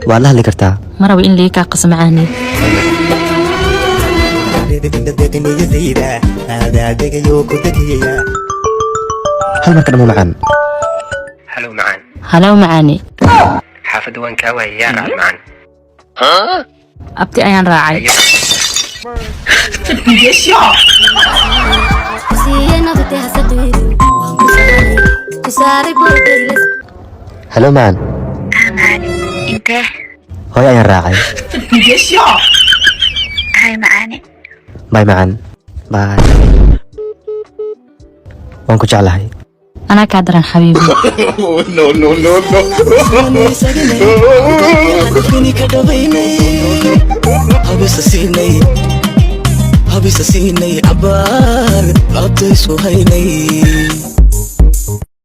waa la hadli kartaa. ma rabo in liiga kaa qasmacaani. hal marka dhamo macaan. هلو معان halow macaani. حافظ وين كاوي يا رعد معان abti ayaan raacay. halo macaan. معاني انت hooyo ayaan raacay. هاي معاني bay macaan. bay. waan ku jeclahay. anaa kaa daran xabiibi. habisa siinay cabaar laabtaysu haynay